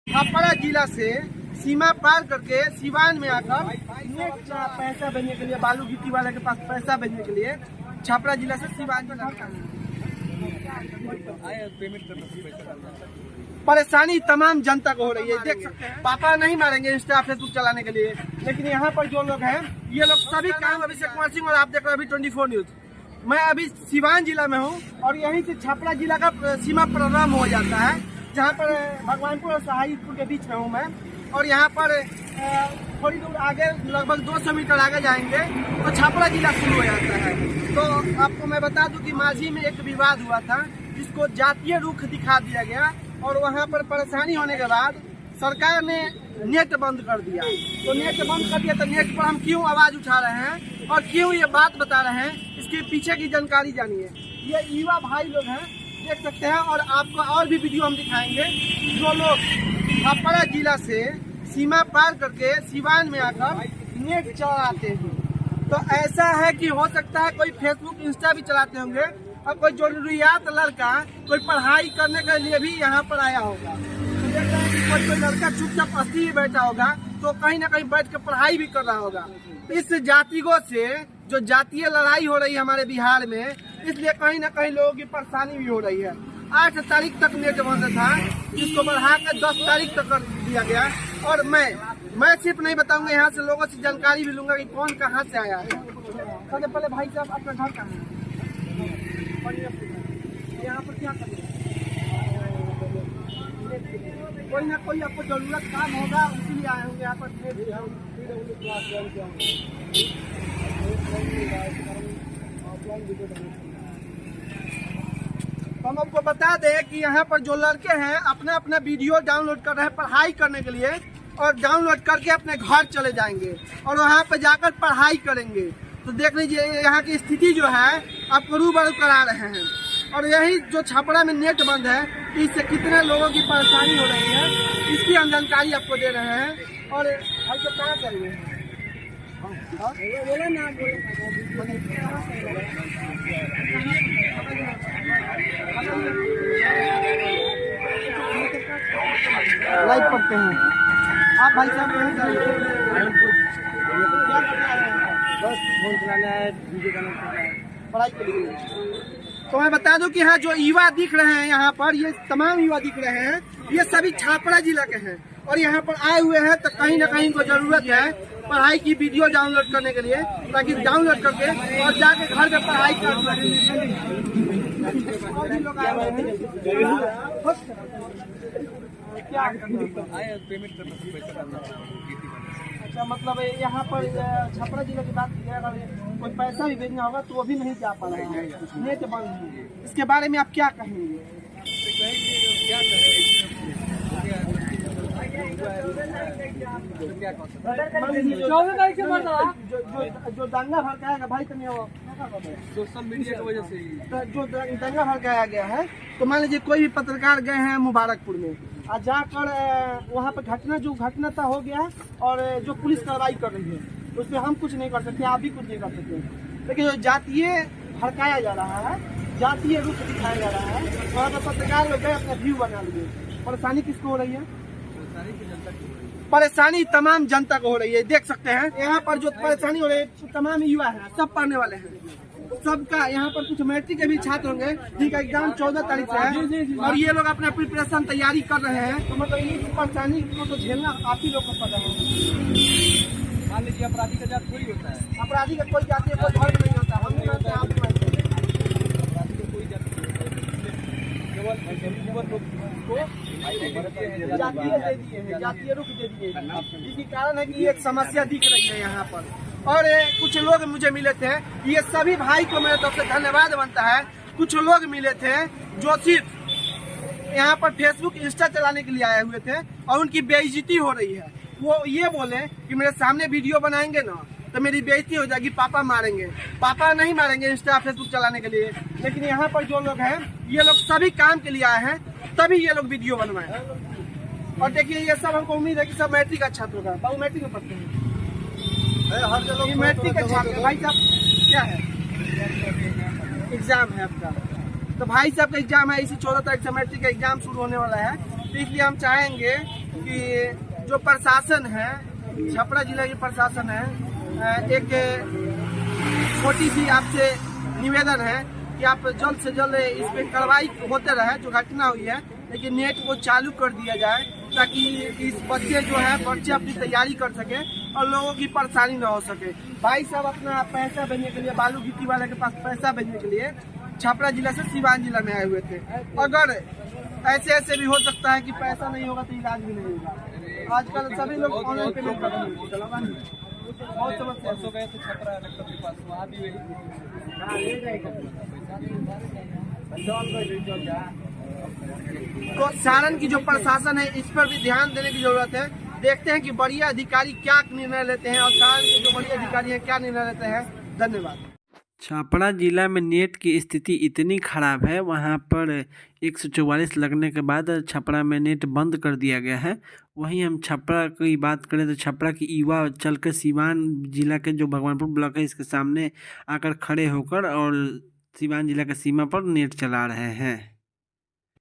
छपरा जिला से सीमा पार करके सिवान में आकर पैसा भेजने के लिए बालू गिट्टी वाले के पास पैसा भेजने के लिए छपरा जिला से सिवान में परेशानी तमाम जनता को हो रही है। देख सकते हैं पापा नहीं मारेंगे इंस्टा फेसबुक चलाने के लिए, लेकिन यहाँ पर जो लोग हैं ये लोग सभी काम अभिषेक कुमार सिंह और आप देख रहे हैं अभी 24 न्यूज। मैं अभी सिवान जिला में हूँ और यहीं से छपरा जिला का सीमा प्रोग्राम हो जाता है, जहाँ पर भगवानपुर और सहारनपुर के बीच में हूँ मैं। और यहाँ पर थोड़ी दूर आगे लगभग 200 मीटर आगे जाएंगे तो छपरा जिला शुरू हो जाता है। तो आपको मैं बता दूं कि माझी में एक विवाद हुआ था जिसको जातीय रुख दिखा दिया गया और वहाँ पर परेशानी होने के बाद सरकार ने नेट बंद कर दिया। तो नेट बंद कर दिया तो नेट पर हम क्यों आवाज उठा रहे हैं और क्यों ये बात बता रहे हैं, इसके पीछे की जानकारी जानिए। ये युवा भाई लोग हैं, देख सकते हैं, और आपको और भी वीडियो हम दिखाएंगे। जो लोग छपरा जिला से सीमा पार करके सिवान में आकर नेट चलाते हैं, तो ऐसा है कि हो सकता है कोई फेसबुक इंस्टा भी चलाते होंगे और कोई जरूरियात लड़का कोई पढ़ाई करने के लिए भी यहाँ पर आया होगा। तो देख रहे हैं कि कोई लड़का चुपचाप अस्थिर बैठा होगा तो कहीं ना कहीं बैठ के पढ़ाई भी कर रहा होगा। इस जातियों से जो जातीय लड़ाई हो रही है हमारे बिहार में, इसलिए कहीं ना कहीं लोगों की परेशानी भी हो रही है। 8 तारीख तक नेट बंद था, जिसको बढ़ा कर 10 तारीख तक कर दिया गया। और मैं सिर्फ नहीं बताऊंगा, यहाँ से लोगों से जानकारी भी लूंगा कि कौन कहाँ से आया है। सबसे पहले भाई साहब अपना घर कहाँ है, यहाँ पर क्या करें? कोई ना कोई आपको जरूरत काम होगा इसीलिए आए होंगे यहाँ पर। हम आपको बता दें कि यहाँ पर जो लड़के हैं अपना अपना वीडियो डाउनलोड कर रहे हैं पढ़ाई करने के लिए, और डाउनलोड करके अपने घर चले जाएंगे और वहाँ पर जाकर पढ़ाई करेंगे। तो देख लीजिए यहाँ की स्थिति जो है आपको रूबरू करा रहे हैं। और यही जो छपरा में नेट बंद है इससे कितने लोगों की परेशानी हो रही है, इसकी हम जानकारी आपको दे रहे हैं। और भाई तो कहाँ चाहिए लाइव पढ़ते हैं आप भाई साहब, पढ़ाई के लिए। तो मैं बता दूं कि हाँ जो युवा दिख रहे हैं यहाँ पर, ये तमाम युवा दिख रहे हैं, ये सभी छपरा जिला के हैं और यहाँ पर आए हुए हैं। तो कहीं ना कहीं इनको जरूरत है पढ़ाई की वीडियो डाउनलोड करने के लिए, ताकि डाउनलोड करके और जाके घर में पढ़ाई कर सकें। अच्छा, मतलब यहाँ पर छपरा जिला की बात की जाए, अगर कोई पैसा भी भेजना होगा तो वो भी नहीं जा पा रहा है, नेट बंद है। इसके बारे में आप क्या कहेंगे? जो दंगा भड़काया भाई सोशल मीडिया की वजह से जो दंगा भड़काया गया है, तो मान लीजिए कोई भी पत्रकार गए हैं मुबारकपुर में और जाकर वहाँ पर घटना हो गया और जो पुलिस कार्रवाई कर रही है उसमें हम कुछ नहीं कर सकते, आप भी कुछ नहीं कर सकते। लेकिन जो जातीय भड़काया जा रहा है, जातीय रूप दिखाया जा रहा है, वहाँ पर पत्रकार लोग गए अपना व्यू बना लिए। परेशानी किसको हो रही है? परेशानी तमाम जनता को हो रही है। देख सकते हैं यहाँ पर जो परेशानी हो रही है, तमाम युवा है, सब पढ़ने वाले हैं, सबका यहाँ पर कुछ मैट्रिक के भी छात्र होंगे जिनका एग्जाम 14 तारीख से है और ये लोग अपना प्रिपरेशन तैयारी कर रहे हैं। तो मतलब ये परेशानी को तो झेलना आप ही लोग को पता है। मान लीजिए अपराधी का जात थोड़ी होता है, अपराधी का कोई जाति कोई धर्म नहीं होता, हम नहीं मानते, आप मानते हैं। अपराधी का कोई जाति जातीय रुख दे दिए, जिसके कारण है कि एक समस्या दिख रही है यहाँ पर। और कुछ लोग मुझे मिले थे, ये सभी भाई को मेरे तरफ से धन्यवाद बनता है। कुछ लोग मिले थे जो सिर्फ यहाँ पर फेसबुक इंस्टा चलाने के लिए आए हुए थे और उनकी बेइज्जती हो रही है। वो ये बोले कि मेरे सामने वीडियो बनाएंगे ना तो मेरी बेइज्जती हो जाएगी, पापा मारेंगे। पापा नहीं मारेंगे इंस्टा फेसबुक चलाने के लिए, लेकिन यहाँ पर जो लोग हैं ये लोग सभी काम के लिए आए हैं, तभी ये लोग वीडियो बनवाए। और देखिए ये सब हमको उम्मीद है कि सब मैट्रिक का छात्र होगा। बाबू मैट्रिक में पढ़ते हैं, मैट्रिक का छात्र। भाई साहब क्या है एग्जाम है आपका? तो भाई साहब का एग्जाम है, इसी 14 तारीख से मैट्रिक का एग्जाम शुरू होने वाला है। तो इसलिए हम चाहेंगे कि जो प्रशासन है, छपरा जिला की प्रशासन है, एक छोटी सी आपसे निवेदन है कि आप जल्द से जल्द इस पे कार्रवाई होते रहे। जो घटना हुई है, लेकिन नेट को चालू कर दिया जाए ताकि इस बच्चे अपनी तैयारी कर सके और लोगों की परेशानी ना हो सके। भाई साहब अपना पैसा भेजने के लिए, बालू गिट्टी वाले के पास पैसा भेजने के लिए छपरा जिला से सिवान जिला में आए हुए थे। अगर ऐसे भी हो सकता है कि पैसा नहीं होगा तो इलाज भी नहीं होगा। आजकल सभी लोग ऑनलाइन पेमेंट कर रहे हैं। बहुत समस्या गए थे छपरा के पास, वहाँ भी तो सारण की जो प्रशासन है इस पर भी ध्यान देने की जरूरत है। देखते हैं कि बड़ी अधिकारी क्या निर्णय लेते हैं और सारण के जो बड़ी अधिकारी हैं क्या निर्णय लेते हैं। धन्यवाद। छपरा जिला में नेट की स्थिति इतनी ख़राब है, वहाँ पर 144 लगने के बाद छपरा में नेट बंद कर दिया गया है। वहीं हम छपरा की बात करें तो छपरा की युवा चल कर सिवान जिला के जो भगवानपुर ब्लॉक है इसके सामने आकर खड़े होकर और सिवान जिला की सीमा पर नेट चला रहे हैं।